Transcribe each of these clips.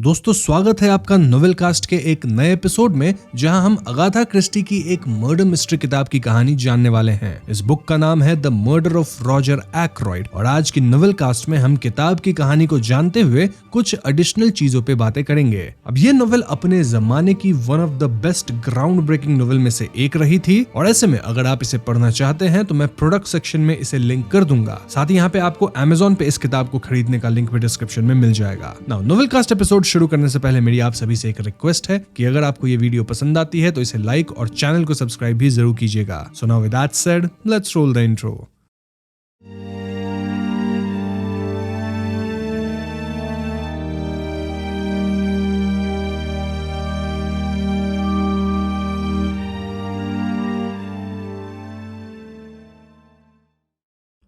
दोस्तों स्वागत है आपका नोवेल कास्ट के एक नए एपिसोड में, जहां हम अगाथा क्रिस्टी की एक मर्डर मिस्ट्री किताब की कहानी जानने वाले हैं। इस बुक का नाम है द मर्डर ऑफ रॉजर एक्रॉयड और आज की नोवेल कास्ट में हम किताब की कहानी को जानते हुए कुछ एडिशनल चीजों पे बातें करेंगे। अब ये नोवेल अपने जमाने की one of the best ground breaking novel में से एक रही थी और ऐसे में अगर आप इसे पढ़ना चाहते हैं तो मैं प्रोडक्ट सेक्शन में इसे लिंक कर दूंगा। साथ ही यहाँ पे आपको Amazon पे इस किताब को खरीदने का लिंक भी डिस्क्रिप्शन में मिल जाएगा। नाउ नोवेल कास्ट एपिसोड शुरू करने से पहले मेरी आप सभी से एक रिक्वेस्ट है कि अगर आपको ये वीडियो पसंद आती है तो इसे लाइक और चैनल को सब्सक्राइब भी जरूर कीजिएगा। So now with that said, let's roll the intro.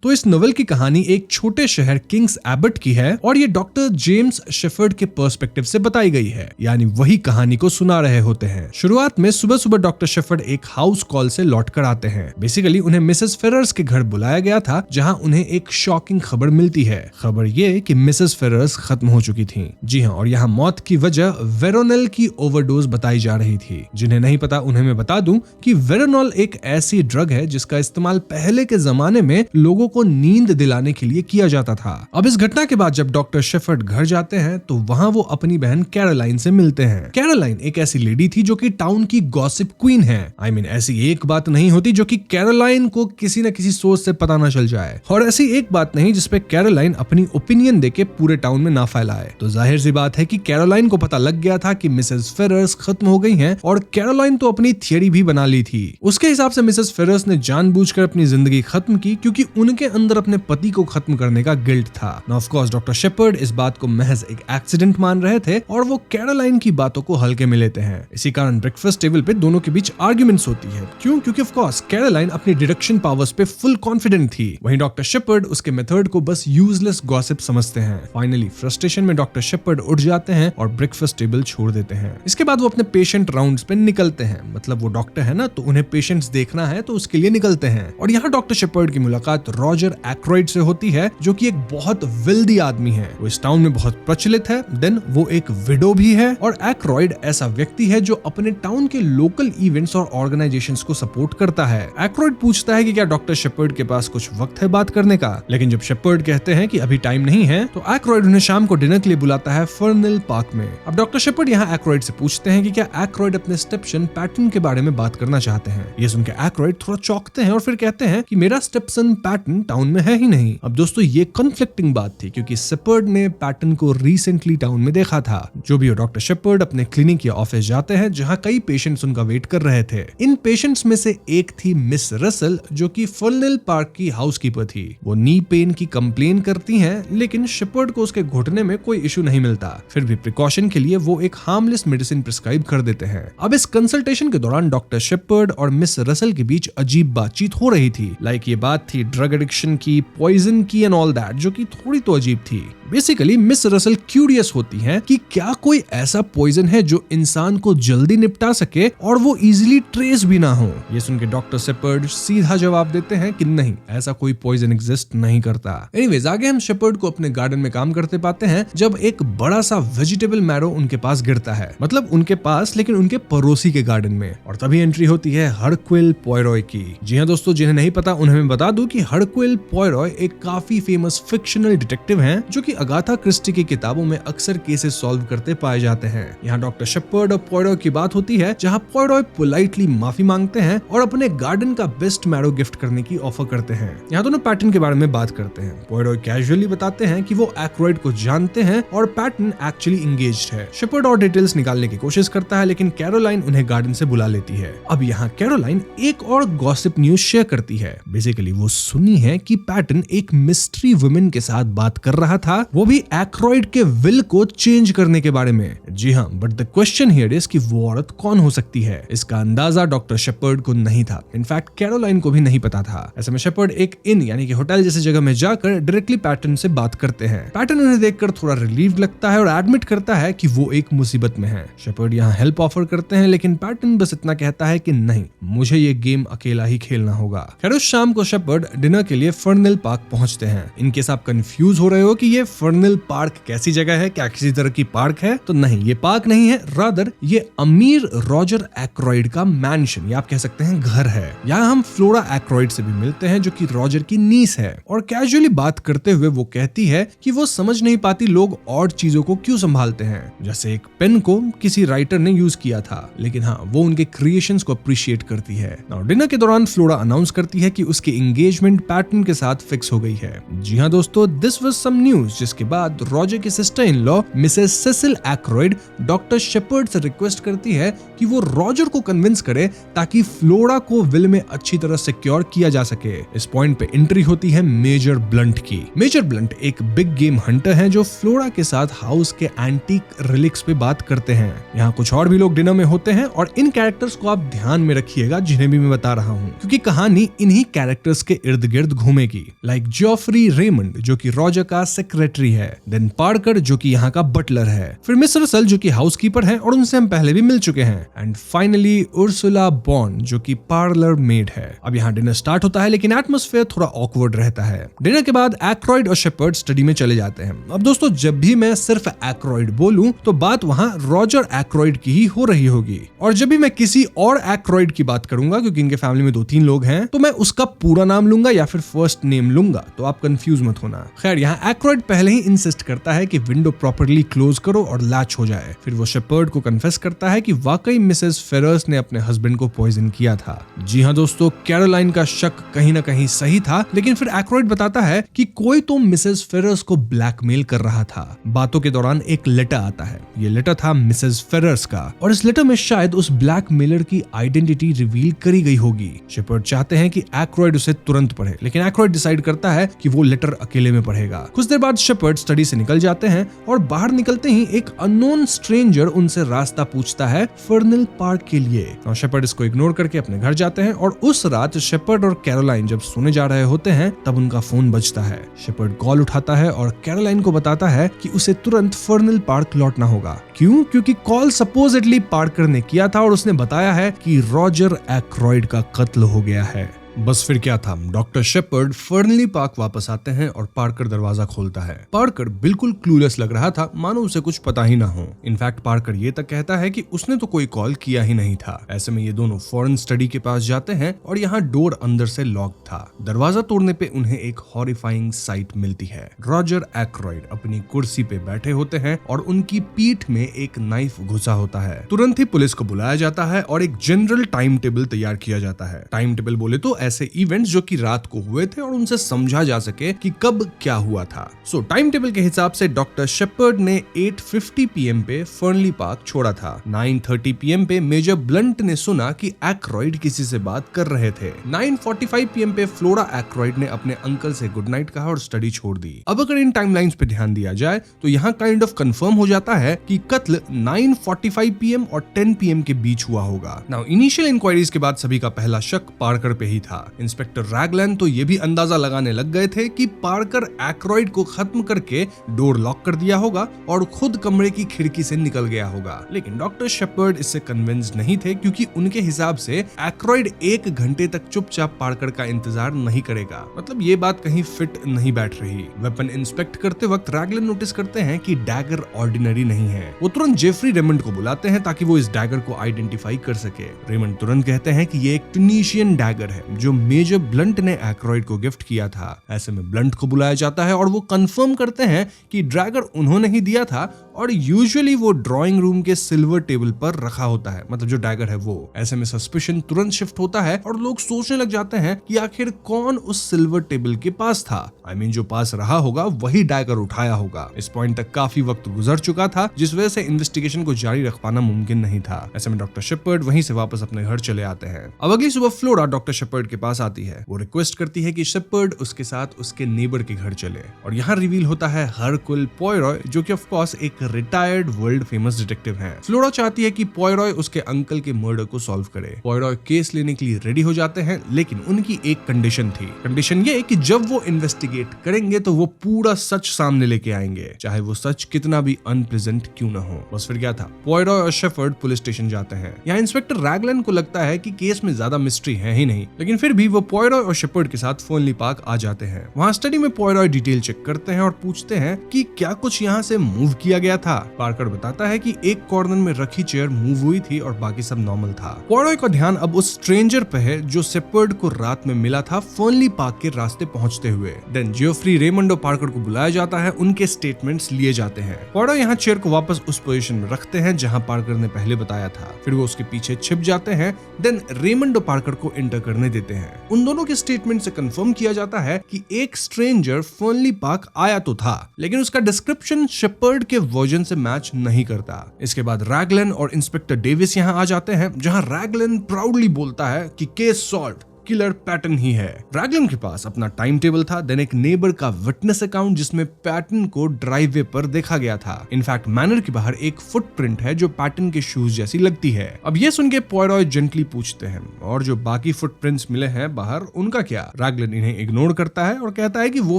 तो इस नोवेल की कहानी एक छोटे शहर किंग्स एबट की है और ये डॉक्टर जेम्स शेफर्ड के पर्सपेक्टिव से बताई गई है, यानी वही कहानी को सुना रहे होते हैं। शुरुआत में सुबह सुबह डॉक्टर शेफर्ड एक हाउस कॉल से लौट कर आते हैं। बेसिकली उन्हें मिसेस फेरर्स के घर बुलाया गया था, जहां उन्हें एक शॉकिंग खबर मिलती है। खबर ये कि मिसेस फेरर्स खत्म हो चुकी थी। जी हाँ, और यहाँ मौत की वजह वेरोनल की ओवरडोज बताई जा रही थी। जिन्हें नहीं पता उन्हें मैं बता दूं कि वेरोनल एक ऐसी ड्रग है जिसका इस्तेमाल पहले के जमाने में लोगों को नींद दिलाने के लिए किया जाता था। अब इस घटना के बाद जब डॉक्टर शेफर्ड घर जाते हैं तो वहां वो अपनी बहन कैरोलाइन से मिलते हैं। कैरोलाइन एक ऐसी लेडी थी जो कि टाउन की गॉसिप क्वीन है। ऐसी एक बात नहीं होती जो कि कैरोलाइन को किसी न किसी सोर्स से पता न चल जाए, और ऐसी एक बात नहीं जिसपे कैरोलाइन अपनी ओपिनियन देके पूरे टाउन में ना फैलाए। तो जाहिर सी बात है कि कैरोलाइन को पता लग गया था कि मिसेस फेरर्स खत्म हो गई हैं, और कैरोलाइन तो अपनी थियरी भी बना ली थी। उसके हिसाब से मिसेस फेरर्स ने जानबूझकर अपनी जिंदगी खत्म की क्योंकि उनके अंदर अपने पति को खत्म करने का गिल्ट था। Now of course doctor shepherd इस बात को महज एक एक्सीडेंट मान रहे थे और वो कैरोलाइन की बातों को हल्के में लेते हैं। इसी कारण ब्रेकफास्ट टेबल पे दोनों के बीच आर्ग्यूमेंट्स होती है। क्यों? क्योंकि ऑफ कोर्स कैरोलाइन अपनी डिडक्शन पावर्स पे फुल कॉन्फिडेंट थी, वहीं डॉक्टर शेफर्ड उसके मेथड को बस यूजलेस गॉसिप समझते हैं। फाइनली फ्रस्ट्रेशन में डॉक्टर शेफर्ड उठ जाते हैं और ब्रेकफास्ट टेबल छोड़ देते हैं। इसके बाद वो अपने पेशेंट राउंड्स पे निकलते हैं। मतलब वो डॉक्टर है ना, तो उन्हें पेशेंट्स देखना है तो उसके लिए निकलते हैं। और यहाँ डॉक्टर शेफर्ड की मुलाकात रॉजर एक्रॉयड से होती है, जो कि एक बहुत वेल्दी आदमी है। वो इस टाउन में बहुत प्रचलित है। देन वो एक विडो भी है, और एक्रॉयड ऐसा व्यक्ति है जो अपने टाउन के लोकल इवेंट्स और ऑर्गेनाइजेशंस को सपोर्ट करता है। एक्रॉयड पूछता है कि क्या डॉक्टर शेफर्ड के पास कुछ वक्त है बात करने का, लेकिन जब शेफर्ड कहते हैं कि अभी टाइम नहीं है तो एक्रॉयड उन्हें शाम को डिनर के लिए बुलाता है फर्नेल पार्क में। अब डॉक्टर शेफर्ड यहाँ एक्रॉयड से पूछते हैं कि क्या एक्रॉयड अपने स्टेपसन पैटर्न के बारे में बात करना चाहते हैं। ये सुनकर एक्रॉयड थोड़ा चौंकते हैं और फिर कहते हैं कि मेरा स्टेपसन पैटर्न टाउन में है ही नहीं। अब दोस्तों ये कॉन्फ्लिक्टिंग बात थी क्योंकि शेफर्ड ने पैटर्न को रिसेंटली टाउन में देखा था। जो भी हो, डॉक्टर शेफर्ड अपने क्लिनिक या ऑफिस जाते हैं जहां कई पेशेंट्स उनका वेट कर रहे थे। इन पेशेंट्स में से एक थी मिस रसल, जो कि फर्नेल पार्क की हाउसकीपर थी। वो नी पेन की कंप्लेन करती हैं, लेकिन शेफर्ड को उसके घुटने में कोई इशू नहीं मिलता। फिर भी प्रिकॉशन के लिए वो एक हार्मलेस मेडिसिन प्रिस्क्राइब कर देते हैं। अब इस कंसल्टेशन के दौरान डॉक्टर शेफर्ड और मिस रसल के बीच अजीब बातचीत हो रही थी। लाइक ये बात थी ड्रग एडिक्शन की, पॉइजन की एंड ऑल दैट, जो कि थोड़ी तो अजीब थी। बेसिकली मिस रसल क्यूरियस होती हैं कि क्या कोई ऐसा पॉइजन है जो इंसान को जल्दी निपटा सके और वो इजीली ट्रेस भी ना हो। ये सुन के डॉक्टर शेफर्ड सीधा जवाब देते हैं कि नहीं, ऐसा कोई पॉइजन एग्जिस्ट नहीं करता। एनीवेज आगे हम शेफर्ड को अपने गार्डन में काम करते पाते हैं जब एक बड़ा सा वेजिटेबल मैरो उनके पास गिरता है। मतलब उनके पास, लेकिन उनके पड़ोसी के गार्डन में। और तभी एंट्री होती है हरक्विल पॉयरॉय की। जी हाँ दोस्तों, जिन्हें नहीं पता उन्हें मैं बता दूं कि हरक्विल पॉयरॉय एक काफी फेमस फिक्शनल डिटेक्टिव हैं, जो कि अगाथा क्रिस्टी की किताबों में अक्सर केसेस सॉल्व करते पाए जाते हैं। यहाँ डॉक्टर शेफर्ड और पॉयरॉय की बात होती है, जहाँ पॉयरॉय पोलाइटली माफी मांगते हैं और अपने गार्डन का बेस्ट मैरो गिफ्ट करने की ऑफर करते हैं। यहाँ दोनों पैटर्न के बारे में बात करते हैं। पॉयरॉय कैजुअली बताते हैं कि वो एक्रॉयड को जानते हैं और पैटर्न एक्चुअली एंगेज्ड है। शेफर्ड और डिटेल्स निकालने की कोशिश करता है, लेकिन कैरोलाइन उन्हें गार्डन से बुला लेती है। अब यहाँ कैरोलाइन एक और गॉसिप न्यूज शेयर करती है। बेसिकली वो सुनी है कि पैटर्न एक मिस्ट्री वुमेन के साथ बात कर रहा था, वो भी एक्रॉयड के विल को चेंज करने के बारे में। जी हाँ, but the question here is कि वो औरत कौन हो सकती है। इसका अंदाजा डॉक्टर शेफर्ड को नहीं था। इनफैक्ट कैरोलाइन को भी नहीं पता था। ऐसे में शेफर्ड एक इन यानी कि होटल जैसी जगह में जाकर डायरेक्टली पैटर्न से बात करते हैं। पैटर्न उन्हें देखकर थोड़ा रिलीव लगता है और एडमिट करता है कि वो एक मुसीबत में है। शेफर्ड यहाँ हेल्प ऑफर करते हैं, लेकिन पैटर्न बस इतना कहता है कि नहीं, मुझे ये गेम अकेला ही खेलना होगा। खैर उस शाम को शेफर्ड डिनर के लिए फर्नेल पार्क पहुंचते हैं। इनकेस आप कंफ्यूज हो रहे हो कि ये फर्निल पार्क कैसी जगह है, क्या किसी तरह की पार्क है? तो नहीं, ये पार्क नहीं है, रादर ये अमीर रॉजर एक्रोइड का मैंशन या आप कह सकते हैं घर है। यहाँ हम फ्लोरा एक्रोइड से भी मिलते हैं जो कि रॉजर की नीस है, और कैजुअली बात करते हुए वो कहती है कि वो समझ नहीं पाती लोग और चीजों को क्यों संभालते हैं, जैसे एक पेन को किसी राइटर ने यूज किया था, लेकिन हाँ वो उनके क्रिएशंस को अप्रिशिएट करती है। डिनर के दौरान फ्लोरा अनाउंस करती है कि उसकी एंगेजमेंट पैटर्न के साथ फिक्स हो गई है। जी हाँ दोस्तों, दिस वाज सम न्यूज, जिसके बाद रॉजर की sister in law Mrs Cecil Ackroyd doctor Sheppard से रिक्वेस्ट करती है कि वो रॉजर को कन्विंस करे ताकि फ्लोरा को विल में अच्छी तरह सिक्योर किया जा सके। इस पॉइंट पे एंट्री होती है मेजर ब्लंट की। मेजर ब्लंट एक बिग गेम हंटर हैं जो फ्लोरा के साथ हाउस के एंटीक रिलिक्स पे बात करते हैं। यहाँ कुछ और भी लोग डिनर में होते हैं और इन कैरेक्टर्स को आप ध्यान में रखिएगा जिन्हें भी मैं बता रहा हूँ, क्योंकि कहानी इन्हीं कैरेक्टर्स के इर्द गिर्द घूमेगी। लाइक जॉफरी रेमंड जो कि रॉजर का सेक्रेटरी है, देन पार्कर जो कि यहाँ का बटलर है, फिर मिस रसल जो कि हाउसकीपर है और उनसे हम पहले भी मिल चुके हैं, एंड फाइनली उर्सुला बॉन जो कि पार्लर मेड है। अब यहाँ डिनर स्टार्ट होता है लेकिन एटमॉस्फेयर थोड़ा ऑकवर्ड रहता है। डिनर के बाद एक्रोइड और शेपर्ड स्टडी में चले जाते हैं। अब दोस्तों, जब भी मैं सिर्फ एक्रोइड बोलूं तो बात वहां रॉजर एक्रोइड की ही हो रही होगी, और जब भी मैं किसी और एक्रोइड की बात करूंगा, क्योंकि इनके फैमिली में 2-3 लोग हैं, तो मैं उसका पूरा नाम लूंगा या फिर फर्स्ट नेम लूंगा, तो आप कंफ्यूज मत होना। खैर, यहाँ एक्रोइड पहले ही इंसिस्ट करता है कि विंडो प्रॉपर्ली क्लोज करो और लैच हो जाए। फिर वो शेपर्ड को कन्फेस करता है कि वाकई मिसेस फेरर्स ने अपने हस्बैंड को पॉइजन किया था। जी हाँ दोस्तों, कैरोलाइन का शक कहीं ना कहीं सही था, लेकिन फिर एक्रोइड बताता है कि कोई तो मिसेस फेरर्स को ब्लैकमेल कर रहा था। बातों के दौरान एक लेटर आता है। ये लेटर था मिसेस फेरर्स का, और इस लेटर में शायद उस ब्लैकमेलर की आइडेंटिटी रिवील करी गई होगी। शेपर्ड चाहते हैं कि एक्रोइड उसे तुरंत पढ़े, लेकिन एक्रोइड डिसाइड करता है कि वो लेटर अकेले में पढ़ेगा। कुछ देर बाद शेपर्ड स्टडी से निकल जाते हैं और बाहर निकलते ही एक अननोन स्ट्रेंजर उनसे रास्ता पूछता है फर्निल पार्क के लिए। और शेपर्ड इसको इग्नोर करके अपने घर जाते हैं, और उस रात शेपर्ड और कैरोलाइन जब सोने जा रहे होते हैं तब उनका फोन बजता है। शेपर्ड कॉल उठाता है और कैरोलाइन को बताता है कि उसे तुरंत फर्निल पार्क लौटना होगा। क्यों? क्योंकि कॉल सपोजिटली पार्कर ने किया था और उसने बताया है कि रॉजर एक्रोइड का कत्ल हो गया है। बस फिर क्या था, डॉक्टर शेपर्ड फर्नली पार्क वापस आते हैं और पार्कर दरवाजा खोलता है। पार्कर बिल्कुल क्लूलेस लग रहा था, मानो उसे कुछ पता ही ना हो। इनफैक्ट पार्कर ये तक कहता है कि उसने तो कोई कॉल किया ही नहीं था। ऐसे में ये दोनों फॉरेन स्टडी के पास जाते हैं और यहाँ डोर अंदर से लॉक था। दरवाजा तोड़ने पे उन्हें एक हॉरिफाइंग साइट मिलती है। रॉजर एक्रोइड अपनी कुर्सी पे बैठे होते हैं और उनकी पीठ में एक नाइफ घुसा होता है। तुरंत ही पुलिस को बुलाया जाता है और एक जनरल टाइम टेबल तैयार किया जाता है। टाइम टेबल बोले तो ऐसे इवेंट्स जो कि रात को हुए थे और उनसे समझा जा सके कि कब क्या हुआ था। सो टाइम टेबल के हिसाब से डॉक्टर शेपर्ड ने 8:50 PM पे फर्नली पार्क छोड़ा था। 9:30 PM पे मेजर ब्लंट ने सुना कि एक्रोइड किसी से बात कर रहे थे। 9:45 PM पे फ्लोरा एक्रोइड ने अपने अंकल से गुड नाइट कहा और स्टडी छोड़ दी। अब अगर इन टाइमलाइंस पे ध्यान दिया जाए तो यहाँ काइंड ऑफ कंफर्म हो जाता है कि कत्ल 9:45 PM और 10 PM के बीच हुआ होगा। नाउ इनिशियल इंक्वायरीज के बाद सभी का पहला शक पार्कर पे ही था। इंस्पेक्टर रैगलैंड तो ये भी अंदाजा लगाने लग गए थे कि पार्कर एक्रोइड को खत्म करके डोर लॉक कर दिया होगा और खुद कमरे की खिड़की से निकल गया होगा। लेकिन डॉक्टर शेपर्ड इससे कन्विंस्ड नहीं थे, क्योंकि उनके हिसाब से एक्रोइड 1 घंटे तक चुपचाप पार्कर का इंतजार नहीं करेगा। मतलब ये बात कहीं फिट नहीं बैठ रही। वेपन इंस्पेक्ट करते वक्त रैगलैंड नोटिस करते हैं कि डैगर ऑर्डिनरी नहीं है। वो तुरंत जेफरी रेमंड को बुलाते हैं ताकि वो इस डैगर को आइडेंटिफाई कर सके। रेमंड तुरंत कहते हैं कि ये एक ट्यूनीशियन डैगर है जो मेजर ब्लंट ने एक्रोइड को गिफ्ट किया था। ऐसे में ब्लंट को बुलाया जाता है और वो कंफर्म करते हैं कि डैगर उन्होंने ही दिया था और यूजुअली वो ड्राइंग रूम के सिल्वर टेबल पर रखा होता है, मतलब जो डैगर है वो। ऐसे में सस्पिशन तुरंत शिफ्ट होता है और लोग सोचने लग जाते हैं कि आखिर कौन उस सिल्वर टेबल के पास था। आई मीन जो पास रहा होगा वही डैगर उठाया होगा। इस पॉइंट तक काफी वक्त गुजर चुका था, जिस वजह से इन्वेस्टिगेशन को जारी रख पाना मुमकिन नहीं था। ऐसे में डॉक्टर शेपर्ड वहीं से वापस अपने घर चले आते हैं। अब अगली सुबह फ्लोरा डॉक्टर शेपर्ड के पास आती है। वो रिक्वेस्ट करती है कि शेपर्ड उसके साथ उसके नेबर के घर चले, और यहाँ रिवील होता है हरकुल पॉयरॉय, जो कि ऑफ कोर्स एक रिटायर्ड वर्ल्ड फेमस डिटेक्टिव हैं। फ्लोरा चाहती है कि पॉयरॉय उसके अंकल के मर्डर को सॉल्व करे। पॉयरॉय केस लेने के लिए रेडी हो जाते हैं, लेकिन उनकी एक कंडीशन थी। कंडीशन ये कि जब वो इन्वेस्टिगेट करेंगे तो वो पूरा सच सामने लेके आएंगे, चाहे वो सच कितना भी अनप्लेजेंट क्यों ना हो। बस फिर क्या था, पॉयरॉय और शेफर्ड पुलिस स्टेशन जाते हैं। यहाँ इंस्पेक्टर रैगलैंड को लगता है कि केस में ज्यादा मिस्ट्री है ही नहीं, लेकिन फिर भी वो पॉयरॉय और शेपर्ड के साथ फोनली पार्क आ जाते हैं। वहाँ स्टडी में पॉयरॉय डिटेल चेक करते हैं और पूछते हैं कि क्या कुछ यहाँ से मूव किया गया था। पार्कर बताता है कि एक कॉर्नर में रखी चेयर मूव हुई थी और बाकी सब नॉर्मल था। पॉयरॉय का ध्यान अब उस स्ट्रेंजर पे है जो शेपर्ड को रात में मिला था फोनली पार्क के रास्ते पहुंचते हुए। देन जियोफ्री, रेमंड और पार्कर को बुलाया जाता है, उनके स्टेटमेंट्स लिए जाते हैं। पॉयरॉय यहाँ चेयर को वापस उस पोजीशन में रखते हैं जहां पार्कर ने पहले बताया था। फिर वो उसके पीछे छिप जाते हैं। देन रेमंड और पार्कर को एंटर करने देते हैं। उन दोनों के स्टेटमेंट से कंफर्म किया जाता है कि एक स्ट्रेंजर फोनली पार्क आया तो था, लेकिन उसका डिस्क्रिप्शन शेपर्ड के वर्जन से मैच नहीं करता। इसके बाद रैगलन और इंस्पेक्टर डेविस यहाँ आ जाते हैं, जहां रैगलन प्राउडली बोलता है कि केस सॉल्व, किलर पैटर्न ही है। रैगलन के पास अपना टाइम टेबल था, देन एक नेबर का विटनेस अकाउंट जिसमें पैटर्न को ड्राइववे पर देखा गया था। इनफैक्ट मैनर के बाहर एक फुटप्रिंट है जो पैटर्न के शूज जैसी लगती है। अब ये सुन के पॉयरॉय जेंटली पूछते हैं, और जो बाकी फुटप्रिंट्स मिले हैं बाहर, उनका क्या? रैगलन इन्हें इग्नोर करता है और कहता है कि वो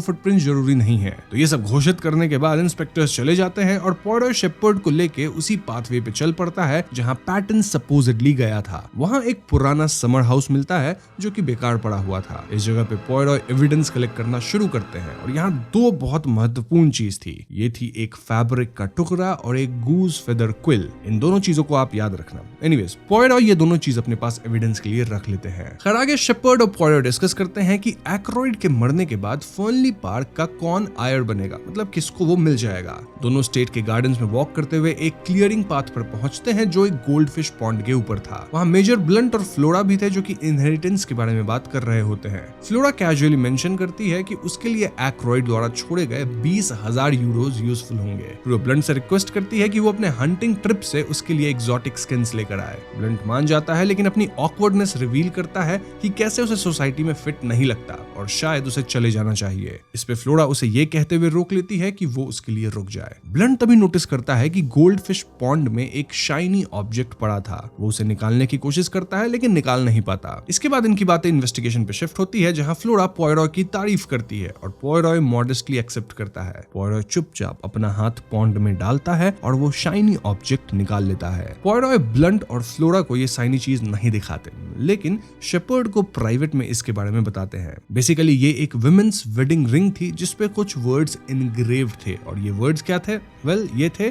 फुटप्रिंट जरूरी नहीं है। तो ये सब घोषित करने के बाद इंस्पेक्टर्स चले जाते हैं और पॉयरॉय शेपर्ड को लेके उसी पाथवे पे चल पड़ता है जहां पैटर्न सपोजिडली गया था। वहां एक पुराना समर हाउस मिलता है जो कि बेकार पड़ा हुआ था। इस जगह पे पॉयरॉय एविडेंस कलेक्ट करना शुरू करते हैं और यहाँ दो बहुत महत्वपूर्ण चीज थी। ये थी एक फैब्रिक का टुकड़ा और एक गूज फेदर क्विल। इन दोनों चीजों को आप याद रखना। एनीवेज, पॉयरॉय ये दोनों चीज अपने पास एविडेंस के लिए रख लेते हैं। खैर, आगे शेपर्ड और पॉयरॉय डिस्कस करते हैं कि एक्रॉयड के मरने के बाद फर्नली पार्क का कौन आयर बनेगा, मतलब किसको वो मिल जाएगा। दोनों स्टेट के गार्डन्स में वॉक करते हुए एक क्लियरिंग पाथ पर पहुंचते हैं जो एक गोल्डफिश पॉन्ड के ऊपर था। वहाँ मेजर ब्लंट और फ्लोरा भी थे जो कि इनहेरिटेंस के बारे में बात कर रहे होते हैं। फ्लोरा कैजुअली मेंशन करती है कि उसके लिए एक्रॉयड द्वारा छोड़े गए 20,000 यूरोज यूजफुल होंगे। वो ब्लंट से रिक्वेस्ट करती है कि वो अपने हंटिंग ट्रिप से उसके लिए एक्सोटिक स्किन्स लेकर आए। ब्लंट मान जाता है, लेकिन अपनी ऑकवर्डनेस रिवील करता है कि कैसे उसे सोसाइटी में फिट नहीं लगता और शायद उसे चले जाना चाहिए। इस पे फ्लोरा उसे ये कहते हुए रोक लेती है कि वो उसके लिए रुक जाए। ब्लंट तभी नोटिस करता है कि गोल्डफिश पॉन्ड में एक शाइनी ऑब्जेक्ट पड़ा था। वो उसे निकालने की कोशिश करता है लेकिन निकाल नहीं पाता। इसके बाद इनकी बातें इन्वेस्टिगेशन पे शिफ्ट होती है जहां फ्लोरा पॉयरॉय की तारीफ करती है और पॉयरॉय मॉडेस्टली एक्सेप्ट करता है। पॉयरॉय चुपचाप अपना हाथ पॉन्ड में डालता है और वो शाइनी ऑब्जेक्ट निकाल लेता है। पॉयरॉय ब्लंट और फ्लोरा को ये शाइनी चीज नहीं दिखाते, लेकिन शेपर्ड को प्राइवेट में इसके बारे में बताते हैं। बेसिकली ये एक वुमेन्स वेडिंग रिंग थी जिसपे कुछ वर्ड्स इनग्रेव्ड थे और ये वर्ड्स क्या थे? वेल, ये थे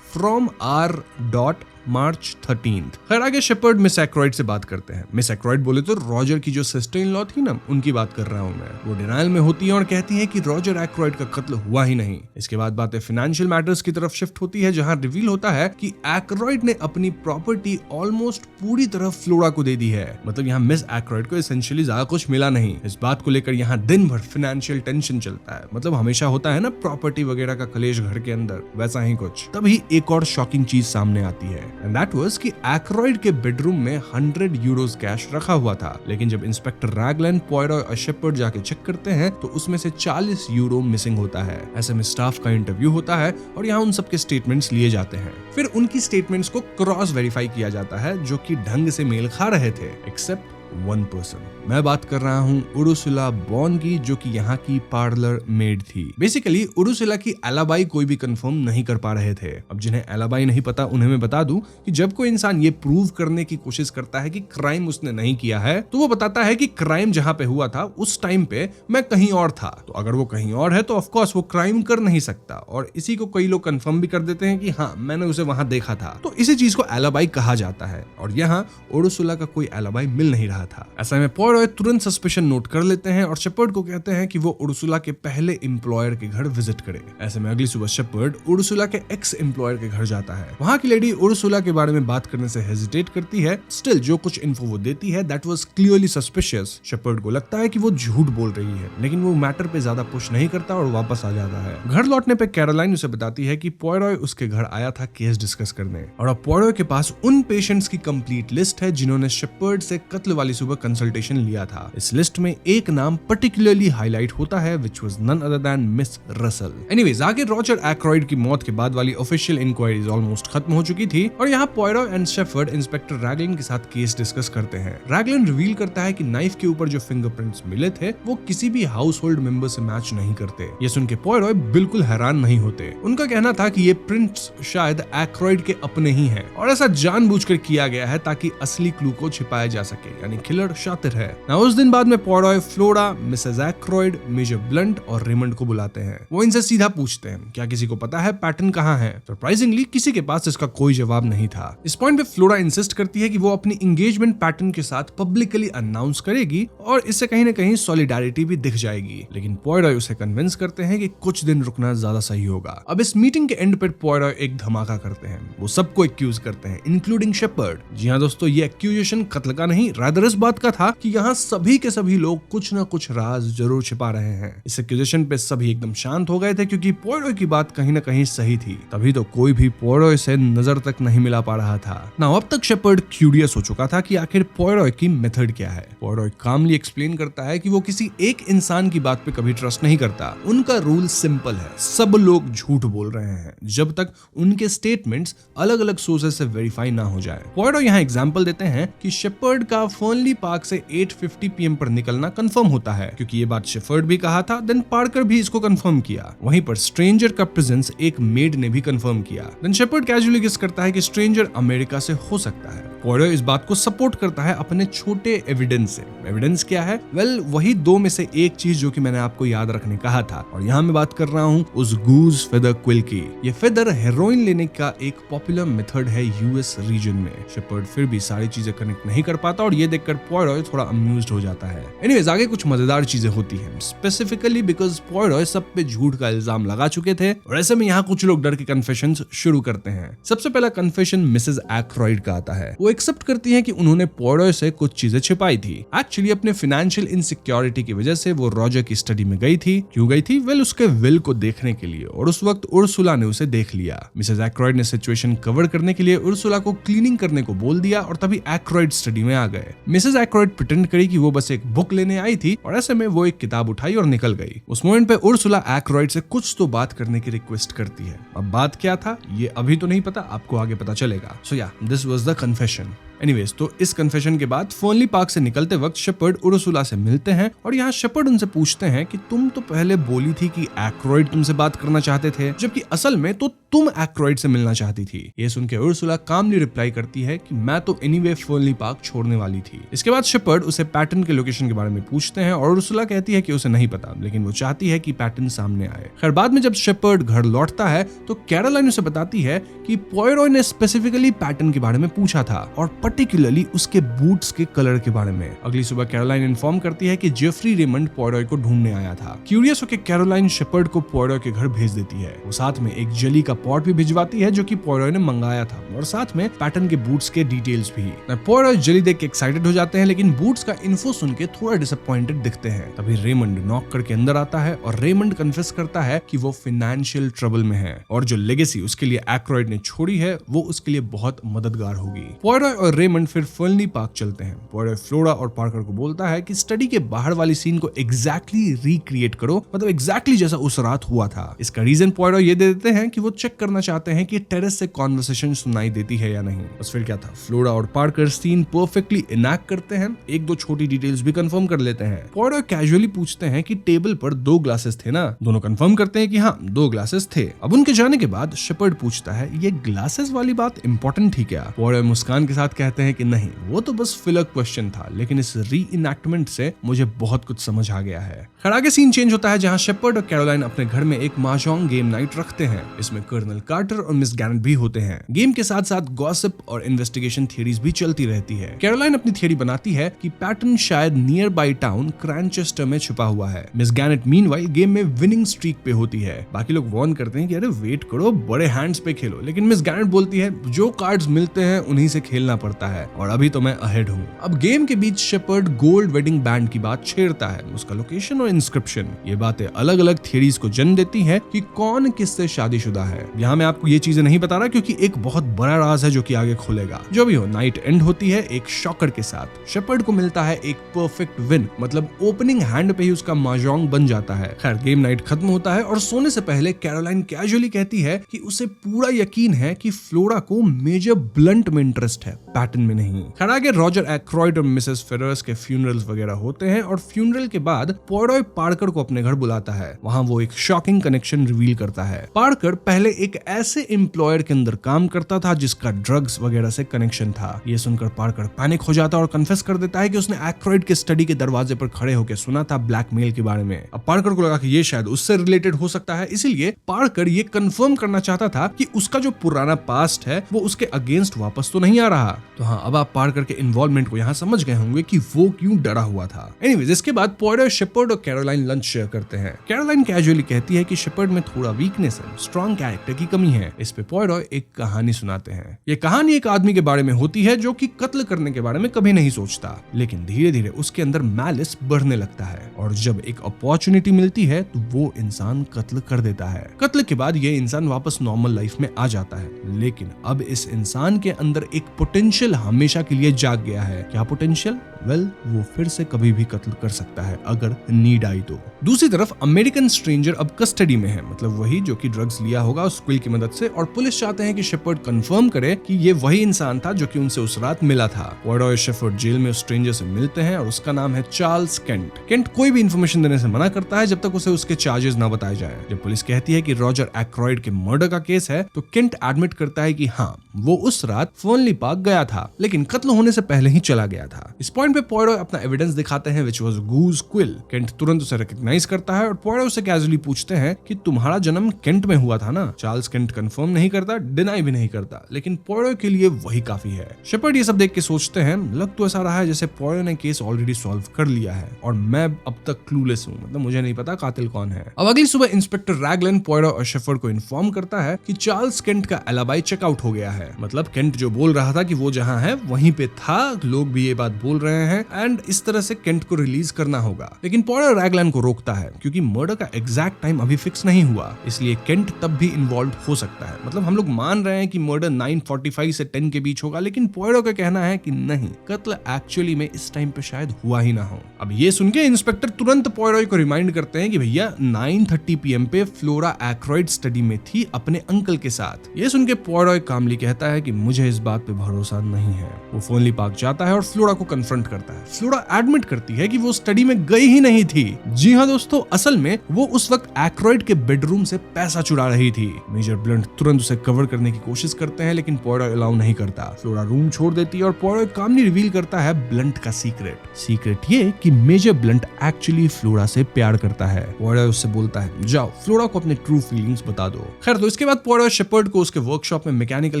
फ्रॉम आर डॉट मार्च 13। खैर, आगे शेपर्ड मिस एक्रॉयड से बात करते हैं। मिस एक्रॉयड बोले तो रॉजर की जो सिस्टर इन लॉ थी ना, उनकी बात कर रहा हूं मैं। वो डिनायल में होती है और कहती है कि रॉजर एक्रॉयड का कत्ल हुआ ही नहीं। इसके बाद बातें फाइनेंशियल मैटर्स की तरफ शिफ्ट होती है जहां रिवील होता है कि एक्रॉयड ने अपनी प्रॉपर्टी ऑलमोस्ट पूरी तरह फ्लोरा को दे दी है। मतलब यहाँ मिस एक्रॉयड को एसेंशियली ज्यादा कुछ मिला नहीं। इस बात को लेकर यहाँ दिन भर फाइनेंशियल टेंशन चलता है। मतलब हमेशा होता है ना प्रॉपर्टी वगैरह का कलेश घर के अंदर, वैसा ही कुछ। तभी एक और शॉकिंग चीज सामने आती है, एंड दैट वाज कि एक्रॉयड के बेडरूम में 100 यूरोज कैश रखा हुआ था, लेकिन जब इंस्पेक्टर रैगलन, पॉयरॉय और शेपर्ड जाके चेक करते हैं तो उसमें से 40 यूरो मिसिंग होता है। ऐसे में स्टाफ का इंटरव्यू होता है और यहाँ उन सबके स्टेटमेंट्स लिए जाते हैं। फिर उनकी स्टेटमेंट्स को क्रॉस वेरीफाई किया जाता है जो कि ढंग से मेल खा रहे थे, एक्सेप्ट वन पर्सन। मैं बात कर रहा हूँ उर्सुला बॉन की, जो कि यहाँ की पार्लर मेड थी। बेसिकली उर्सुला की एलाबाई कोई भी कंफर्म नहीं कर पा रहे थे। अब जिन्हें एलाबाई नहीं पता उन्हें मैं बता दूं कि जब कोई इंसान ये प्रूव करने की कोशिश करता है कि क्राइम उसने नहीं किया है, तो वो बताता है कि क्राइम जहाँ पे हुआ था उस टाइम पे मैं कहीं और था। तो अगर वो कहीं और है तो ऑफकोर्स वो क्राइम कर नहीं सकता, और इसी को कई लोग कंफर्म भी कर देते हैं कि हाँ, मैंने उसे वहां देखा था। तो इसी चीज को एलाबाई कहा जाता है, और यहाँ उर्सुला का कोई एलाबाई मिल नहीं रहा था। ऐसा में पॉयरॉय तुरंत सस्पिशन नोट कर लेते हैं और शेपर्ड को कहते हैं कि वो उर्सुला के पहले एम्प्लॉयर के घर विजिट करे। ऐसे में अगली सुबह शेपर्ड उर्सुला के एक्स एम्प्लॉयर के घर जाता है। वहाँ की लेडी उर्सुला के बारे में बात करने से हेजिटेट करती है। स्टिल जो कुछ इन्फो वो देती है that was clearly suspicious. Shepherd को लगता है कि वो झूठ बोल रही है, लेकिन वो मैटर पे ज्यादा पुश नहीं करता और वापस आ जाता है। घर लौटने पे कैरोलाइन उसे बताती है कि पॉयरॉय उसके घर आया था केस डिस्कस करने, और अब पॉयरॉय के पास उन पेशेंट्स की कंप्लीट लिस्ट है जिन्होंने शेपर्ड से कत्ल वाली सुबह कंसल्टेशन लिया था। इस लिस्ट में एक नाम पर्टिकुलरली हाईलाइट होता है, which was none other than miss Russell. Anyways, आगे रॉजर एक्रॉयड की मौत के बाद वाली ऑफिशियल इंक्वायरीज ऑलमोस्ट खत्म हो चुकी थी, और यहाँ पॉयरॉय एंड शेफर्ड इंस्पेक्टर रैगलन के साथ केस डिस्कस करते हैं। रैगलन रिवील करता है कि नाइफ के ऊपर जो फिंगरप्रिंट्स मिले थे वो किसी भी हाउस होल्ड मेंबर से मैच नहीं करते। ये सुन के पॉयरॉय बिल्कुल हैरान नहीं होते। उनका कहना था कि ये प्रिंट्स शायद एक्रॉयड के अपने ही हैं, और ऐसा जानबूझकर किया गया है ताकि असली क्लू को छिपाया जा सके, यानी किलर शातिर है ना। उस दिन बाद में पॉयरॉय फ्लोरा, मिसेस एक्रॉयड, मेजर ब्लंट और रेमंड को बुलाते हैं। वो इनसे सीधा पूछते हैं क्या किसी को पता है पैटर्न कहाँ है। सरप्राइजिंगली किसी के पास इसका कोई जवाब नहीं था। इस पॉइंट पे फ्लोरा इंसिस्ट करती है कि वो अपनी एंगेजमेंट पैटर्न के साथ पब्लिकली अनाउंस करेगी और इससे कहीं ना कहीं सॉलिडारिटी भी दिख जाएगी, लेकिन पॉयरॉय उसे कन्विंस करते हैं कि कुछ दिन रुकना ज्यादा सही होगा। अब इस मीटिंग के एंड पर पॉयरॉय एक धमाका करते हैं। वो सबको एक्यूज करते हैं इंक्लूडिंग शेपर्ड। जी हाँ दोस्तों, ये एक्यूजेशन कत्ल का नहीं, रादर इस बात का था कि यहाँ सभी के सभी लोग कुछ ना कुछ राज जरूर छिपा रहे हैं। इस एक्यूजेशन पे सभी एकदम शांत हो गए थे क्योंकि पॉयरॉय की बात कहीं ना कहीं सही थी। तभी तो कोई भी पॉयरॉय से नजर तक नहीं मिला पा रहा था ना। अब तक शेपर्ड क्यूरियस हो चुका था कि आखिर पॉयरॉय की मेथड क्या है। पॉयरॉय कामली एक्सप्लेन करता है कि वो किसी एक इंसान की बात पे कभी ट्रस्ट नहीं करता। उनका रूल सिंपल है, सब लोग झूठ बोल रहे हैं जब तक उनके स्टेटमेंट्स अलग अलग सोर्सेज से वेरीफाई ना हो जाए। पॉयरॉय यहाँ एग्जांपल देते हैं कि शेपर्ड का फर्नली पार्क से 8:50 PM पर निकलना कंफर्म होता है क्योंकि ये बात शेपर्ड भी कहा था, देन पार्कर भी इसको कंफर्म किया। वहीं पर स्ट्रेंजर का प्रेजेंस एक मेड ने भी कंफर्म किया। देन शेपर्ड कैजुअली गेस करता है कि स्ट्रेंजर अमेरिका से हो सकता है। पॉयरॉय इस बात को सपोर्ट करता है अपने छोटे एविडेंस से। एविडेंस क्या है? वेल, वही दो में से एक चीज जो कि मैंने आपको याद रखने कहा था, और यहाँ मैं बात कर रहा हूँ उस गूज फेदर क्विल की। ये फेदर हेरोइन लेने का एक पॉपुलर मेथड है यूएस रीजन में। शेपर्ड फिर भी सारी चीजें कनेक्ट नहीं कर पाता और ये देखकर पॉयरॉय थोड़ा अम्यूज्ड हो जाता है। एनीवेज, आगे कुछ मजेदार चीजें होती हैं, स्पेसिफिकली बिकॉज पॉयरॉय सब पे झूठ का इल्जाम लगा चुके थे और ऐसे में यहाँ कुछ लोग डर के कन्फेशंस शुरू करते हैं। सबसे पहला कन्फेशन मिसेस एक्रॉयड का आता है। वो एक्सेप्ट करती हैं कि उन्होंने पॉयरॉय से कुछ चीजें छिपाई थी। एक्चुअली अपने फाइनेंशियल इनसिक्योरिटी की वजह से वो रॉजर की स्टडी में गई थी। क्यों गई थी? वेल, उसके विल को देखने के लिए, और उस वक्त उर्सुला ने उसे देख लिया। मिसेस एक्रॉयड ने सिचुएशन कवर करने के लिए उर्सुला को क्लीनिंग करने को बोल दिया और तभी एक्रॉयड स्टडी में आ गए। मिसेस एक्रॉयड प्रिटेंड करी कि वो बस एक बुक लेने आई थी और ऐसे में वो एक किताब उठाई और निकल गई। उस मोमेंट पे उर्सुला एक्रॉयड से कुछ तो बात करने की रिक्वेस्ट करती है। अब बात क्या था ये अभी तो नहीं पता, आपको आगे पता चलेगा। सो या, this was the confession. Anyways, तो इस कन्फेशन के बाद फर्नली पार्क से निकलते वक्त शेपर्ड उर्सुला से मिलते हैं और यहाँ शेपर्ड उनसे पूछते हैं कि तुम तो पहले बोली थी कि एक्रॉयड तुमसे बात करना चाहते थे, जबकि असल में तो तुम एक्रॉयड से मिलना चाहती थी। ये सुन के उर्सुला कामली रिप्लाई करती है कि मैं तो एनीवे फर्नली पार्क छोड़ने वाली थी। इसके बाद शेपर्ड उसे पैटर्न के लोकेशन के बारे में पूछते हैं और उर्सुला कहती है कि उसे नहीं पता, लेकिन वो चाहती है कि पैटर्न सामने आए। खैर, बाद में जब शेपर्ड घर लौटता है तो कैरोलाइन उसे बताती है कि पॉयरॉय ने स्पेसिफिकली पैटर्न के बारे में पूछा था और पर्टिकुलरली उसके बूट्स के कलर के बारे में। अगली सुबह कैरोलाइन इन्फॉर्म करती है कि जेफरी रेमंड पॉयरॉय को ढूंढने आया था। क्यूरियस होकर कैरोलाइन शेपर्ड को पॉयरॉय के घर भेज देती है। वो साथ में एक जेली का पॉट भी भिजवाती है जो कि पॉयरॉय ने मंगाया था और साथ में पैटर्न के बूट्स के डिटेल्स भी। पॉयरॉय जेली देख के एक्साइटेड हो जाते हैं, लेकिन बूट्स का इन्फो सुन के थोड़ा डिसअपॉइंटेड दिखते हैं। तभी रेमंड नॉक करके अंदर आता है और रेमंड कन्फेस करता है कि वो फाइनेंशियल ट्रबल में है और जो लेगेसी उसके लिए एक्रॉयड ने छोड़ी है वो उसके लिए बहुत मददगार होगी। पॉयरॉय और रेमंड फिर फर्नली पार्क चलते हैं। पॉयरॉय फ्लोरा और पार्कर को बोलता है कि स्टडी के बाहर वाली सीन को एग्जैक्टली रिक्रिएट करो, मतलब एग्जैक्टली जैसा उस रात हुआ था। इसका रीजन पॉयरॉय ये दे देते हैं कि वो चेक करना चाहते हैं कि टेरेस से कॉन्वर्सेशन सुनाई देती है या नहीं। बस फिर क्या था, फ्लोरा और पार्कर सीन परफेक्टली इनैक्ट करते हैं। एक दो छोटी डिटेल्स भी कंफर्म कर लेते हैं। पॉयरॉय कैजुअली पूछते हैं कि टेबल पर 2 ग्लासेस थे ना? दोनों कंफर्म करते हैं कि हाँ 2 ग्लासेस थे। अब उनके जाने के बाद शेपर्ड पूछता है ये ग्लासेस वाली बात इंपॉर्टेंट थी क्या? पॉयरॉय मुस्कान के साथ कहते हैं कि नहीं, वो तो बस फिलर क्वेश्चन था, लेकिन इस री इनैक्टमेंट से मुझे बहुत कुछ समझ आ गया है। खैर, आगे सीन चेंज होता है जहाँ शेपर्ड और कैरोलाइन अपने घर में एक mahjong गेम नाइट रखते हैं। इसमें कर्नल कार्टर और मिस गैनेट भी होते हैं। गेम के साथ साथ गॉसिप और इन्वेस्टिगेशन थियरीज भी चलती रहती है। कैरोलाइन अपनी थियरी बनाती है कि पैटर्न शायद नियर बाई टाउन क्रैनचेस्टर में छुपा हुआ है। मिस गैनेट मीनवाइल गेम में विनिंग स्ट्रीक पे होती है। बाकी लोग वार्न करते हैं कि अरे वेट करो, बड़े हैंड्स पे खेलो, लेकिन मिस गैनेट बोलती है जो कार्ड्स मिलते हैं उन्हीं से खेलना पड़ता है और अभी तो मैं अहेड हूँ। अब गेम के बीच शेपर्ड गोल्ड वेडिंग बैंड की बात छेड़ता है, उसका लोकेशन और इंस्क्रिप्शन। ये बातें अलग अलग थियरीज को जन्म देती हैं कि कौन किससे शादीशुदा है। यहाँ मैं आपको ये चीजें नहीं बता रहा क्योंकि एक बहुत बड़ा राज है जो कि आगे खुलेगा। जो भी हो, नाइट एंड होती है एक शॉकर के साथ। शेपर्ड को मिलता है एक परफेक्ट विन, मतलब ओपनिंग हैंड पे ही उसका mahjong बन जाता है। खैर, गेम नाइट खत्म होता है और सोने से पहले कैरोलाइन कैजुअली कहती है कि उसे पूरा यकीन है कि फ्लोरा को मेजर ब्लंट में इंटरेस्ट है, पैटर्न में नहीं। खैर आगे रॉजर एक्रॉयड और मिसेस फेरर्स के फ्यूनरल्स वगैरह होते हैं और फ्यूनरल के बाद पॉयरॉय पार्कर को अपने घर बुलाता है। वहां वो एक शॉकिंग कनेक्शन रिवील करता है। पार्कर पहले एक ऐसे एम्प्लॉयर के अंदर काम करता था जिसका ड्रग्स वगैरह से कनेक्शन था। ये सुनकर पार्कर पैनिक हो जाता है और कन्फेस कर देता है कि उसने एक्रॉयड के स्टडी के दरवाजे पर खड़े होकर सुना था ब्लैकमेल के बारे में। अब पार्कर को लगा कि ये शायद उससे रिलेटेड हो सकता है, इसीलिए पार्कर ये कंफर्म करना चाहता था कि उसका जो पुराना पास्ट है वो उसके अगेंस्ट वापस तो नहीं आ रहा। तो हाँ, अब आप पार्कर के इन्वॉल्वमेंट को यहाँ समझ गए होंगे कि वो क्यों डरा हुआ था। एनीवेज, इसके बाद पॉयरॉय, शेपर्ड और कैरोलाइन लंच शेयर करते हैं। कैरोलाइन कैजुअली कहती है कि शेपर्ड में थोड़ा वीकनेस है, स्ट्रॉन्ग कैरेक्टर की कमी है। इस पे पॉयरॉय एक कहानी सुनाते हैं। ये कहानी एक आदमी के बारे में होती है जो कि कत्ल करने के बारे में कभी नहीं सोचता, लेकिन धीरे धीरे उसके अंदर मैलिस बढ़ने लगता है और जब एक अपॉर्चुनिटी मिलती है तो वो इंसान कत्ल कर देता है। कत्ल के बाद ये इंसान वापस नॉर्मल लाइफ में आ जाता है, लेकिन अब इस इंसान के अंदर एक पोटेंशियल हमेशा के लिए जाग गया है। क्या पोटेंशियल? वो फिर से कभी भी कत्ल कर सकता है अगर नीड आई तो। दूसरी तरफ अमेरिकन स्ट्रेंजर अब कस्टडी में है, मतलब वही जो कि ड्रग्स लिया होगा उस क्विल की मदद से, और पुलिस चाहते हैं कि शेपर्ड कंफर्म करे कि ये वही इंसान था जो कि उनसे उस रात मिला था। पॉयरॉय शेपर्ड जेल में उस स्ट्रेंजर से मिलते हैं और उसका नाम है चार्ल्स केंट। केंट कोई भी इंफॉर्मेशन देने से मना करता है जब तक उसे उसके चार्जेस ना बताए जाए। जब पुलिस कहती है कि रॉजर एक्रॉयड के मर्डर का केस है तो केंट एडमिट करता है कि हाँ, वो उस रात फर्नली पार्क गया था, लेकिन कत्ल होने से पहले ही चला गया था। इस पॉइंट पे पॉयरॉय अपना एविडेंस दिखाते हैं, which was goose quill. Kent तुरंत उसे रिकॉग्नाइज करता है और पॉयरॉय उसे कैजुअली पूछते हैं कि तुम्हारा जन्म केंट में हुआ था ना? चार्ल्स केंट कंफर्म नहीं करता, डिनाई भी नहीं करता, लेकिन पॉयरॉय के लिए वही काफी है। शेपर्ड ये सब देख के सोचते हैं, लग तो ऐसा रहा है जैसे पॉयरॉय ने केस ऑलरेडी सॉल्व कर लिया है और मैं अब तक क्लूलेस हूँ, मतलब मुझे नहीं पता कातिल कौन है। अब अगली सुबह इंस्पेक्टर रैगलन पॉयरॉय और शेपर्ड को इन्फॉर्म करता है कि चार्ल्स केंट का एलिबाई चेकआउट हो गया है, मतलब केंट जो बोल रहा था कि वो जहां है वहीं पे था, लोग भी ये बात बोल रहे हैं एंड इस तरह से केंट को रिलीज करना होगा। लेकिन पॉयरॉय रैगलन को रोकता है क्योंकि मर्डर का एग्जैक्ट टाइम अभी फिक्स नहीं हुआ, इसलिए केंट तब भी इन्वॉल्व हो सकता है। मतलब हम लोग मान रहे हैं कि मर्डर 9:45 से 10 के बीच होगा, लेकिन पॉयरॉय का कहना है कि नहीं, कत्ल एक्चुअली में इस टाइम पे शायद हुआ ही ना हो। अब ये सुन के इंस्पेक्टर तुरंत पॉयरॉय को रिमाइंड करते हैं कि भैया 9:30 PM पे फ्लोरा एक्रॉयड स्टडी में थी अपने अंकल के साथ। ये सुन के पॉयरॉय कामली कहता है कि मुझे इस बात पे भरोसा नहीं है। वो फोनली पार्क जाता है और फ्लोरा को कन्फ्रंट करता है। फ्लोरा एडमिट करती है कि वो स्टडी में गई ही नहीं थी। जी हाँ दोस्तों, असल में वो उस वक्त एक्रॉयड के बेडरूम से पैसा चुरा रही थी। मेजर ब्लंट तुरंत उसे कवर करने की कोशिश करते हैं, लेकिन पॉयरॉय अलाउ नहीं करता। फ्लोरा रूम छोड़ देती है और पॉयरॉय कामली रिवील करता है ब्लंट का सीक्रेट ये कि मेजर ब्लंट एक्चुअली फ्लोरा से प्यार करता है। पॉयरॉय उससे बोलता है, जाओ फ्लोरा को अपने ट्रू फीलिंग्स बता दो। खैर, तो इसके बाद पॉयरॉय शेपर्ड को उसके वर्कशॉप में मैकेनिकल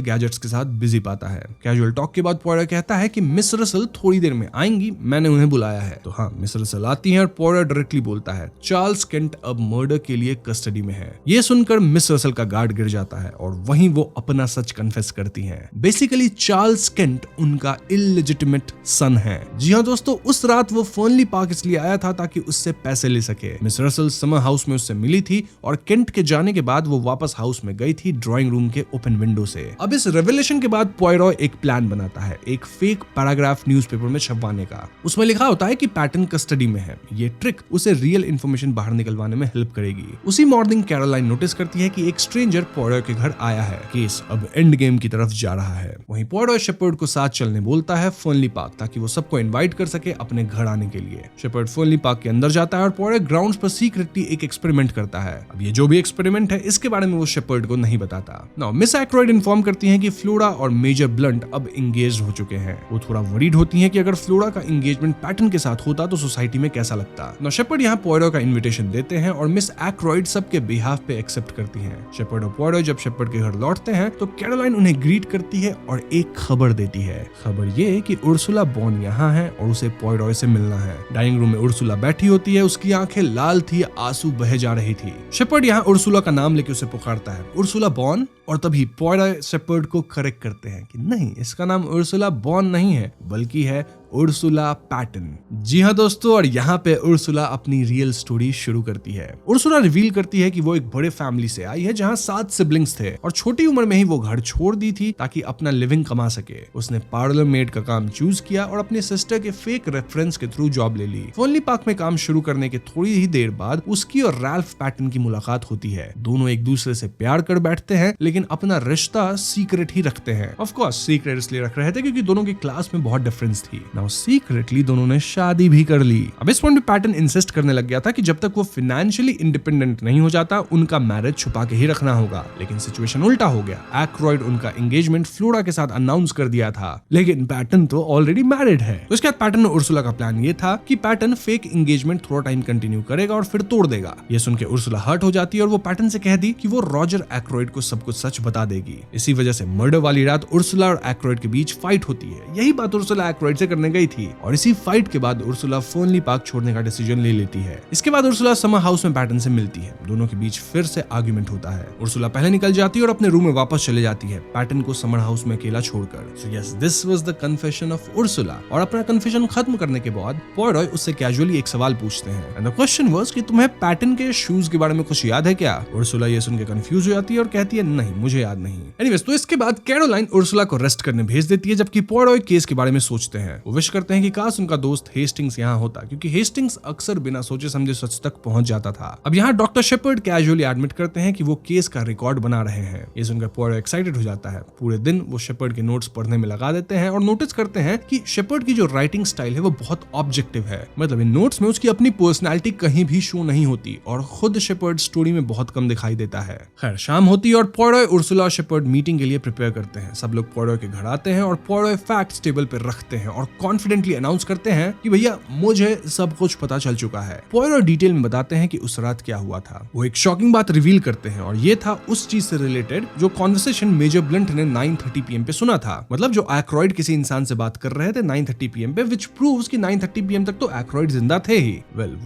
गैजेट्स के साथ बिजी पाता है। कैजुअल टॉक के बाद पॉयरॉय कहता है कि मिस रसल थोड़ी देर में आएंगी, मैंने उन्हें बुलाया है। तो हाँ, मिस रसल आती हैं और पॉयरॉय डायरेक्टली बोलता है चार्ल्स केंट अब मर्डर के लिए कस्टडी में है। ये सुनकर मिस रसल का गार्ड गिर जाता है और वहीं वो अपना सच कन्फेस करती हैं। बेसिकली चार्ल्स केंट उनका इलेजिटिमेट सन है। जी हाँ दोस्तों, उस रात वो फर्नली पार्क इसलिए आया था ताकि उससे पैसे ले सके। मिस रसल समर हाउस में उससे मिली थी और केंट के जाने के बाद वो वापस हाउस में गई थी ड्राइंग रूम के ओपन विंडो से। अब इस रेवलेशन के बाद पॉयरॉय एक प्लान बनाता है, एक फेक पैराग्राफ न्यूज़पेपर में छपवाने का। उसमें लिखा होता है कि पैटर्न कस्टडी में है। ये ट्रिक उसे रियल इंफॉर्मेशन बाहर निकलवाने में हेल्प करेगी। उसी मॉर्निंग कैरोलाइन नोटिस करती है कि एक स्ट्रेंजर पॉयरॉय के घर आया है। केस अब एंड गेम की तरफ जा रहा है। वहीं पॉयरॉय शेपर्ड को साथ चलने बोलता है फर्नली पार्क, ताकि वो सबको इनवाइट कर सके अपने घर आने के लिए। शेपर्ड फर्नली पार्क के अंदर जाता है और पॉयरॉय ग्राउंड्स पर सीक्रेटली एक एक्सपेरिमेंट करता है। अब ये जो भी एक्सपेरिमेंट है इसके बारे में वो शेपर्ड को नहीं बताता। नाउ मिस एक्रॉयड इन्फॉर्म करती हैं कि फ्लोरा और मेजर ब्लंट अब एंगेज्ड हो चुके हैं। वो थोड़ा वरीड होती हैं कि अगर फ्लोरा का एंगेजमेंट पैटर्न के साथ होता तो सोसाइटी में कैसा लगता। नाउ शेपर्ड यहाँ पॉयरॉय का इन्विटेशन देते हैं और मिस एक्रॉयड सबके बिहाफ पे एक्सेप्ट करती हैं। शेपर्ड और पॉयरॉय जब शेपर्ड के घर लौटते हैं तो कैरोलाइन उन्हें ग्रीट करती है और एक खबर देती है। खबर ये कि उर्सुला बॉन यहाँ है और उसे पॉयरॉय से मिलना है। डाइनिंग रूम में उर्सुला बैठी होती है, उसकी आंखें लाल थी, आंसू बह जा रही थी। शेपर्ड यहाँ उर्सुला का नाम लेके उसे पुकारता है, उर्सुला बॉन। और तभी पॉयरॉय शेपर्ड को करेक्ट करते हैं कि नहीं, इसका नाम उर्सुला बॉन नहीं है बल्कि है उर्सुला पैटन। जी हाँ दोस्तों, और यहाँ पे उर्सुला अपनी रियल स्टोरी शुरू करती है। उर्सुला रिवील करती है कि वो एक बड़े फैमिली से आई है जहाँ 7 सिबलिंग्स थे और छोटी उम्र में ही वो घर छोड़ दी थी ताकि अपना लिविंग कमा सके। उसने पार्लर मेड का काम चूज किया और अपनी सिस्टर के फेक रेफरेंस के थ्रू जॉब ले ली। फोनली पार्क में काम शुरू करने के थोड़ी ही देर बाद उसकी और रैल्फ पैटन की मुलाकात होती है। दोनों एक दूसरे से प्यार कर बैठते हैं लेकिन अपना रिश्ता सीक्रेट ही रखते हैं। ऑफ कोर्स सीक्रेट इसलिए रख रहे थे क्योंकि दोनों की क्लास में बहुत डिफरेंस थी। नाउ सीक्रेटली दोनों ने शादी भी कर ली। अब इस पॉइंट पे पैटन इंसिस्ट करने लग गया था कि जब तक वो फाइनेंशियली इंडिपेंडेंट नहीं हो जाता उनका मैरिज छुपा के ही रखना होगा। लेकिन सिचुएशन उल्टा हो गया। एक्रॉयड उनका एंगेजमेंट फ्लोरा के साथ अनाउंस कर दिया था, लेकिन पैटन तो ऑलरेडी मैरिड है। तो इसके बाद पैटन और उर्सुला का प्लान ये था कि पैटन फेक एंगेजमेंट थोड़ा टाइम कंटिन्यू करेगा और फिर तोड़ देगा। ये सुन के उर्सुला हर्ट हो जाती है और वो पैटन से कह दी कि वो रॉजर एक्रॉयड को सब कुछ सच बता देगी। इसी वजह से मर्डर वाली रात उर्सुला और एक्रॉयड के बीच फाइट होती है। यही बात उर्सुला एक्रॉयड से करने गई थी और इसी फाइट के बाद उर्सुला फोनली पार्क छोड़ने का डिसीजन ले लेती है। इसके बाद उर्सुला समर हाउस में पैटन से मिलती है। दोनों के बीच फिर से आर्गुमेंट होता है। उर्सुला पहले निकल जाती है और अपने रूम में वापस चले जाती है, पैटन को समर हाउस में अकेला छोड़कर। So yes, this was the confession of Ursula. और अपना कन्फेशन खत्म करने के बाद पॉयरॉय उससे कैजुअली एक सवाल पूछते हैं एंड द क्वेश्चन वाज कि तुम्हें पैटन के शूज के बारे में कुछ याद है क्या? उर्सुला ये सुन के कंफ्यूज हो जाती है और कहती है नहीं, मुझे याद नहीं। एनीवेज, तो इसके बाद कैरोलाइन उर्सुला को रेस्ट करने भेज देती है जबकि पॉयरॉय केस के बारे में सोचते हैं। वो विश करते हैं कि काश उनका दोस्त हेस्टिंग्स यहाँ होता क्योंकि हेस्टिंग्स अक्सर बिना सोचे समझे सच तक पहुंच जाता था। अब यहाँ डॉक्टर शेपर्ड कैजुअली एडमिट करते हैं कि वो केस का रिकॉर्ड बना रहे हैं। ये सुनकर पॉयरॉय एक्साइटेड हो जाता है। पूरे दिन वो शेपर्ड के नोट्स पढ़ने में लगा देते हैं और नोटिस करते हैं कि शेपर्ड की जो राइटिंग स्टाइल है वो बहुत ऑब्जेक्टिव है। मतलब इन नोट्स में उसकी अपनी पर्सनालिटी कहीं भी शो नहीं होती और खुद शेपर्ड स्टोरी में बहुत कम दिखाई देता है। खैर, शाम होती है और पॉयरॉय, उर्सुला और शेपर्ड मीटिंग के लिए प्रिपेयर करते हैं। सब लोग पॉयरॉय के घर आते हैं और पॉयरॉय फैक्ट्स टेबल पर रखते हैं और कॉन्फिडेंटली अनाउंस करते हैं कि भैया मुझे सब कुछ पता चल चुका है। पॉयरॉय डिटेल में बताते हैं कि उस रात क्या हुआ था। वो एक शॉकिंग बात रिवील करते हैं और ये था उस चीज से रिलेटेड जो कॉन्वर्सेशन मेजर ब्लंट ने 9:30 PM पे सुना था। मतलब जो एक्रॉयड किसी इंसान से बात कर रहे थे 9:30 PM पे, विच प्रूव्स कि 9:30 PM तक तो एक्रॉयड जिंदा थे ही।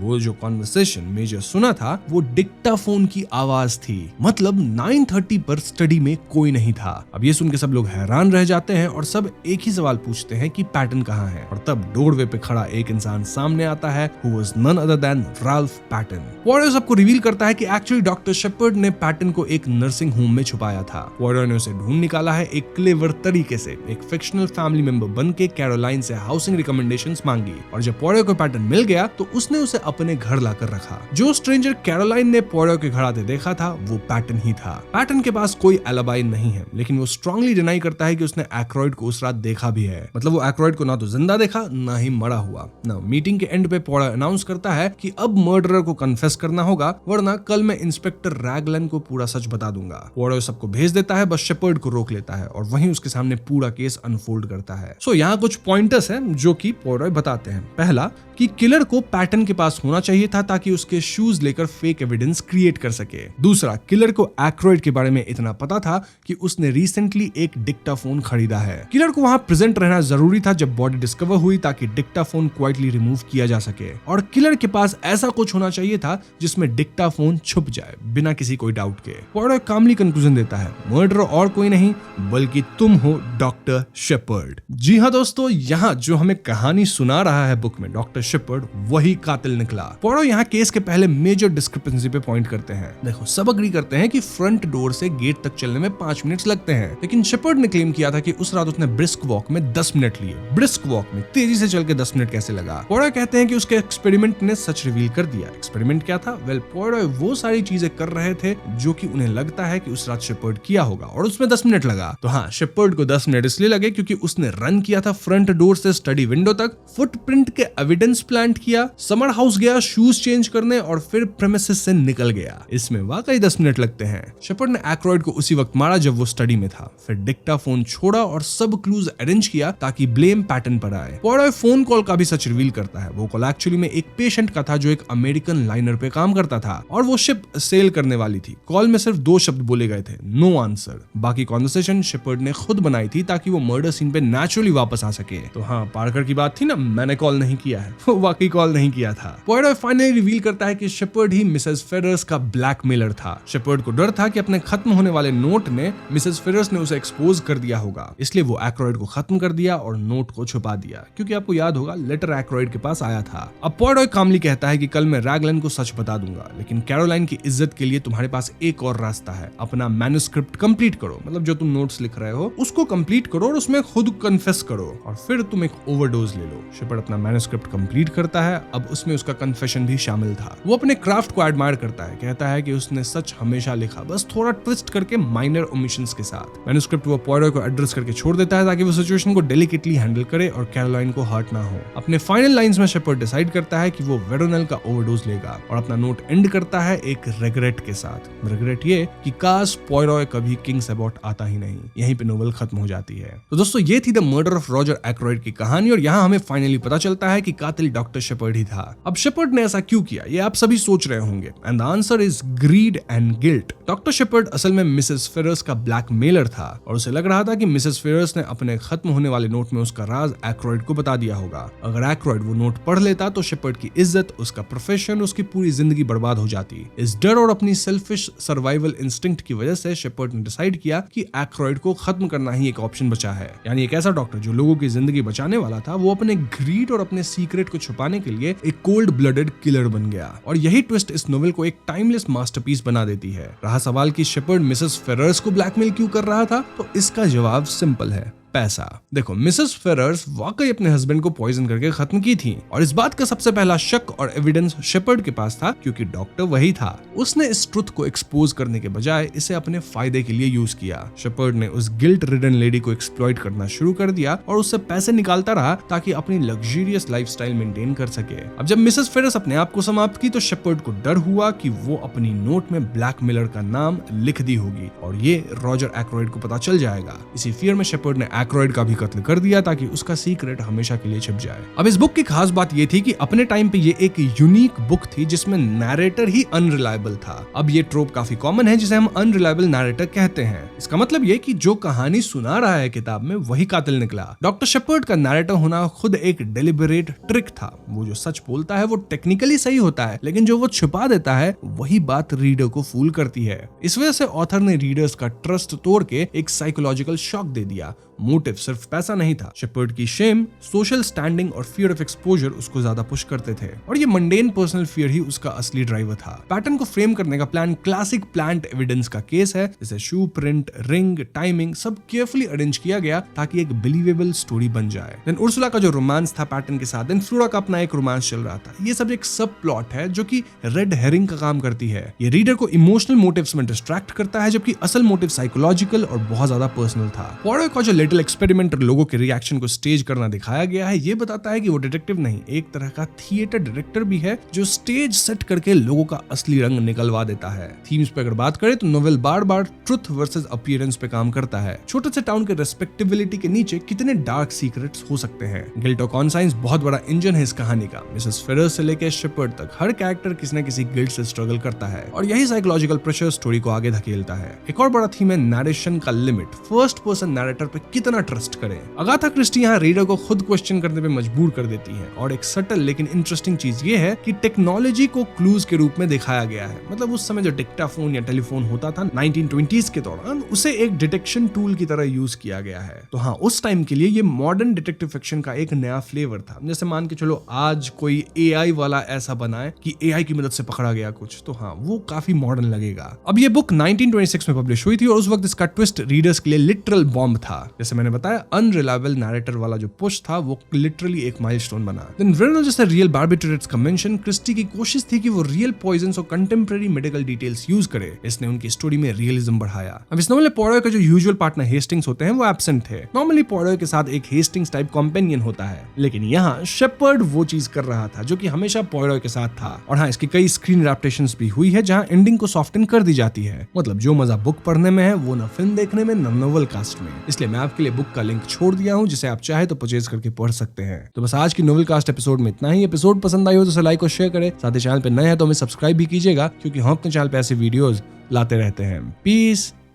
वो जो कॉन्वर्सेशन मेजर सुना था वो डिक्टाफोन की आवाज थी। मतलब 9:30 पर स्टडी में कोई नहीं था। अब ये सुन के सब लोग हैरान रह जाते हैं और सब एक ही सवाल पूछते हैं कि पैटन कहाँ है। और तब डोरवे पे खड़ा एक इंसान सामने आता है who was none other than Ralph Paton. Poirot सबको रिवील करता है कि एक्चुअली डॉक्टर शेपर्ड ने पैटन को एक नर्सिंग होम में छुपाया था। पॉयरॉय ने उसे ढूंढ निकाला है एक क्लेवर तरीके से। एक फिक्शनल फैमिली मेंबर बन के कैरोलाइन से हाउसिंग रिकमेंडेशंस मांगी और जब पॉयरॉय को पैटन मिल गया तो उसने उसे अपने घर लाकर रखा। जो स्ट्रेंजर कैरोलाइन ने पॉयरॉय के घर आते देखा था वो पैटन ही था। पैटन के पास कोई एलिबाई नहीं है लेकिन वो स्ट्रांगली डिनाई करता है कि उसने एक्रॉयड को उस रात देखा भी है। मतलब वो एक्रॉयड को ना तो जिंदा देखा ना ही मरा हुआ। ना मीटिंग के एंड पे पॉयरॉय अनाउंस करता है कि अब मर्डरर को कन्फेस करना होगा वरना कल मैं इंस्पेक्टर रैगलन को पूरा सच बता दूंगा। पॉयरॉय सबको भेज देता है, बस शेपर्ड को रोक लेता है और वहीं उसके सामने पूरा केस अनफोल्ड करता है। सो यहाँ कुछ पॉइंटर्स हैं जो कि पॉयरॉय बताते हैं। पहला कि किलर को पैटर्न के पास होना चाहिए था ताकि उसके शूज लेकर फेक एविडेंस क्रिएट कर सके। दूसरा, किलर को एक्रॉयड के बारे में इतना पता था कि उसने रिसेंटली एक डिक्टाफोन खरीदा है। किलर को वहां प्रेजेंट रहना जरूरी था जब बॉडी डिस्कवर हुई ताकि डिक्टाफोन क्वाइटली रिमूव किया जा सके। और किलर के पास ऐसा कुछ होना चाहिए था जिसमें डिक्टाफोन छुप जाए बिना किसी कोई डाउट के। पॉयरॉय कामली कंक्लूजन देता है, मर्डर और कोई नहीं बल्कि तुम हो डॉक्टर शेपर्ड। जी हाँ दोस्तों, यहाँ जो हमें कहानी सुना रहा है बुक में डॉक्टर शेपर्ड वही कातिल निकला। पॉयरॉय यहाँ केस के पहले मेजर डिस्क्रिपेंसी पे पॉइंट करते हैं। देखो, सब अग्री करते हैं कि फ्रंट डोर से गेट तक चलने में 5 मिनट्स लगते हैं, लेकिन शेपर्ड ने क्लेम किया था कि उस रात उसने ब्रिस्क वॉक में 10 मिनट लिए। ब्रिस्क वॉक में तेजी से चल के 10 मिनट कैसे लगा? पॉयरॉय कहते हैं कि उसके एक्सपेरिमेंट ने सच रिवील कर दिया। एक्सपेरिमेंट क्या था? पॉयरॉय वो सारी चीजें कर रहे थे जो कि उन्हें लगता है कि उस रात शेपर्ड किया होगा और उसमें 10 मिनट लगा। तो हाँ, शेपर्ड को 10 मिनट इसलिए लगे क्योंकि उसने रन किया था फ्रंट डोर से स्टडी विंडो तक, फुटप्रिंट के एविडेंस प्लांट किया, समर हाउस गया शूज चेंज करने और फिर प्रेमिसेस से निकल गया। इसमें वाकई 10 मिनट लगते हैं। शेपर्ड ने एक्रॉयड को उसी वक्त मारा जब वो स्टडी में था, फिर डिक्टाफोन छोड़ा और सब क्लूज अरेंज किया ताकि ब्लेम पैटर्न पर आए। पॉयरॉय फोन कॉल का भी सच रिवील करता है। वो कॉल एक्चुअली में एक पेशेंट का था जो एक अमेरिकन लाइनर पे काम करता था और वो शिप सेल करने वाली थी। कॉल में सिर्फ 2 शब्द बोले गए थे, नो आंसर। बाकी कॉन्वर्सेशन शेपर्ड ने खुद बनाई थी ताकि वो मर्डर सीन पे नेचुरली वापस आ सके। तो हाँ, पार्कर की बात थी ना, मैंने कॉल नहीं किया है। वो वाकई कॉल नहीं किया था। पॉयरॉय फाइनली रिवील करता है कि शेपर्ड ही मिसेस फेरर्स का ब्लैकमेलर था। शेपर्ड को डर था कि अपने खत्म होने वाले नोट ने मिसेस फेरर्स ने उसे एक्सपोज कर दिया होगा, इसलिए वो एक्रोइड को खत्म कर दिया और नोट को छुपा दिया, क्योंकि आपको याद होगा लेटर एक्रोइड के पास आया था। अब पॉयरॉय कामली कहता है कि कल मैं रैगलन को सच बता दूंगा, लेकिन कैरोलाइन की इज्जत के लिए तुम्हारे पास एक और रास्ता है, अपना मैन्युस्क्रिप्ट कंप्लीट करो, मतलब जो तुम नोट्स लिख रहे हो उसको कंप्लीट करो और उसमें खुद कन्फेस करो और फिर तुम एक ओवरडोज ले लो। शेपर्ड अपना मैन्युस्क्रिप्ट कंप्लीट करता है। अब उसमें उसका कन्फेशन भी शामिल था। वो अपने क्राफ्ट को एडमायर करता है, कहता है कि उसने सच हमेशा लिखा, बस थोड़ा ट्विस्ट करके माइनर ओमिशंस के साथ। मैन्युस्क्रिप्ट वो पॉयरॉय को एड्रेस करके छोड़ देता है ताकि वो सिचुएशन को डेलिकेटली हैंडल करे और कैरोलाइन को हर्ट ना हो। अपने फाइनल लाइंस में शेपर्ड डिसाइड करता है कि वो वेरोनेल का ओवरडोज लेगा और अपना नोट एंड करता है एक रिग्रेट के साथ। रिग्रेट ये कि काश पॉयरॉय कभी किंग्स अबॉट आता ही नहीं। यहीं पे नोवेल खत्म हो जाती है। तो दोस्तों ये थी द मर्डर ऑफ रॉजर एक्रोइड की कहानी और यहाँ हमें फाइनली पता चलता है कि कातिल डॉक्टर शेपर्ड ही था। अब शेपर्ड ने ऐसा क्यों किया ये आप सभी सोच रहे होंगे, and the answer is greed and guilt. Doctor Shepherd असल में मिसेस फेरर्स का ब्लैकमेलर था और उसे लग रहा था कि मिसेस फेरर्स ने अपने खत्म होने वाले नोट में उसका राज एक्रोइड को बता दिया होगा। अगर एक्रोइड वो नोट पढ़ लेता तो शेपर्ड की इज्जत, उसका प्रोफेशन, उसकी पूरी जिंदगी बर्बाद हो जाती। इस डर और अपनी सेल्फिश सर्वाइवल इंस्टिंक्ट की वजह से शेपर्ड ने डिसाइड किया कि एक्रोइड को खत्म करना ही एक ऑप्शन बचा है। यानी एक ऐसा डॉक्टर जो लोगों की जिंदगी बचाने वाला था, वो अपने ग्रीड और अपने सीक्रेट को छुपाने के लिए एक कोल्ड ब्लडेड किलर बन गया। और यही ट्विस्ट इस नोवेल को एक टाइमलेस मास्टरपीस बना देती है। रहा सवाल कि शेपर्ड मिसेस फेरर्स को ब्लैकमेल क्यों कर रहा था, तो इसका जवाब सिंपल है, पैसा। देखो, मिसेस फेरर्स वाकई अपने हस्बैंड को पॉइजन करके खत्म की थी और इस बात का सबसे पहला शक और एविडेंस शेपर्ड के पास था, क्योंकि डॉक्टर वही था। उसने इस ट्रुथ को एक्सपोज करने के बजाय इसे अपने फायदे के लिए यूज किया। शेपर्ड ने उस गिल्ट रिडन लेडी को एक्सप्लॉइट करना शुरू कर दिया और उससे पैसे निकालता रहा ताकि अपनी लग्जरियस लाइफस्टाइल मेंटेन कर सके। अब जब मिसेस फेरर्स अपने आप को समाप्त की तो शेपर्ड को डर हुआ कि वो अपनी नोट में ब्लैकमेलर का नाम लिख दी होगी और ये रॉजर एक्रोइड को पता चल जाएगा। इसी फियर में शेपर्ड ने एक्रोइड का भी कत्ल कर दिया ताकि उसका सीक्रेट हमेशा के लिए छिप जाए। अब इस बुक की खास बात ये थी कि अपने टाइम पे ये एक यूनिक बुक थी जिसमें नैरेटर ही अनरिलायबल था। अब ये ट्रोप काफी कॉमन है जिसे हम अनरिलायबल नैरेटर कहते हैं। इसका मतलब ये कि जो कहानी सुना रहा है किताब में वही कातिल निकला। डॉक्टर शेपर्ड का नैरेटर होना खुद एक डेलिबरेट ट्रिक था। वो जो सच बोलता है वो टेक्निकली सही होता है, लेकिन जो वो छुपा देता है वही बात रीडर को फूल करती है। इस वजह से ऑथर ने रीडर्स का ट्रस्ट तोड़ के एक साइकोलॉजिकल शॉक दे दिया। मोटिव सिर्फ पैसा नहीं था। शेपर्ड की शेम, सोशल स्टैंडिंग और फियर ऑफ एक्सपोजर उसको ज्यादा पुश करते थे और ये मंडेन पर्सनल फियर ही उसका असली ड्राइवर था। पैटर्न को फ्रेम करने का प्लान क्लासिक प्लांट एविडेंस का केस है, जैसे शू प्रिंट, रिंग, टाइमिंग सब केयरफुली अरेंज किया गया ताकि एक बिलीवेबल स्टोरी बन जाए। देन उर्सुला का जो रोमांस था पैटर्न के साथ, देन फ्लोरा का अपना एक रोमांस चल रहा था। ये सब एक सब प्लॉट है जो कि रेड हेरिंग का काम करती है। ये रीडर को इमोशनल मोटिव्स में डिस्ट्रैक्ट करता है, जबकि असल मोटिव साइकोलॉजिकल और बहुत ज्यादा पर्सनल था। पॉयरॉय का जो लिटिल एक्सपेरिमेंट लोगों के रिएक्शन को स्टेज करना दिखाया गया है, ये बताता है कि वो डिटेक्टिव नहीं, एक तरह का थिएटर डायरेक्टर भी है जो स्टेज सेट करके लोगों का असली रंग निकलवा देता है। थीम्स पे अगर बात करें तो नोवेल बार बार ट्रुथ वर्सेस अपीयरेंस पे काम करता है। छोटे से टाउन के रेस्पेक्टेबिलिटी के नीचे कितने डार्क सीक्रेट्स हो सकते हैं। गिल्ट और कॉन्साइंस बहुत बड़ा इंजन है इस कहानी का। मिसेस फेरर्स से लेकर शेपर्ड तक हर कैरेक्टर किसी न किसी गिल्ट से स्ट्रगल करता है और यही साइकोलॉजिकल प्रेशर स्टोरी को आगे धकेलता है। एक और बड़ा थीम है नरेशन का लिमिट। फर्स्ट पर्सन नैरेटर पे कितना ट्रस्ट करें। अगाथा क्रिस्टी यहाँ रीडर को खुद क्वेश्चन करने पे मजबूर कर देती है और एक सटल लेकिन इंटरेस्टिंग चीज ये है कि टेक्नोलॉजी को क्लूज के रूप में दिखाया गया है। मतलब उस समय जो डिक्टाफोन या टेलीफोन होता था 1920s के दौरान, उसे एक डिटेक्शन टूल की तरह यूज किया गया है। तो हाँ, उस टाइम के लिए ये मॉडर्न डिटेक्टिव फिक्शन का एक नया फ्लेवर था। जैसे मान के चलो आज कोई एआई वाला ऐसा बनाए कि एआई की मदद से पकड़ा गया कुछ, तो हाँ वो काफी मॉडर्न लगेगा। अब ये बुक 1926 में पब्लिश हुई थी और उस वक्त इसका ट्विस्ट रीडर्स के लिए लिटरल बॉम्ब था। जैसे मैंने बताया, अनरिलायबल नैरेटर वाला जो पुश था वो लिटरली एक माइलस्टोन बना। देन वेरोनेल जैसे रियल बार्बिट्रेट्स का मेंशन, क्रिस्टी की कोशिश थी कि वो रियल पॉइजन्स और कंटेम्परेरी मेडिकल डिटेल्स यूज करे। इसने उनकी स्टोरी में रियलिज्म बढ़ाया। अब इस नॉवेल में पॉयरॉय का जो यूजुअल पार्टनर हेस्टिंग्स होते हैं वो एब्सेंट थे। नॉर्मली पॉयरॉय के साथ एक हेस्टिंग्स टाइप कंपेनियन होता है, लेकिन यहाँ शेपर्ड वो चीज कर रहा था जो कि हमेशा पॉयरॉय के साथ था। और हाँ, इसकी कई स्क्रीन एडेप्टेशंस भी हुई है जहाँ एंडिंग को सॉफ्टन कर दी जाती है। मतलब जो मजा बुक पढ़ने में है वो ना फिल्म देखने में, ना नोवेल कास्ट में। इसलिए मैं आपके लिए बुक का लिंक छोड़ दिया हूँ जिसे आप चाहे तो परचेज करके पढ़ सकते हैं। तो बस आज की नोवेल कास्ट एपिसोड में इतना ही। एपिसोड पसंद आई हो तो उसे लाइक और शेयर करें। साथ ही चैनल पे नए हैं तो हमें सब्सक्राइब भी कीजिएगा, क्योंकि हम अपने चैनल पे ऐसे वीडियोस लाते रहते हैं। पीस।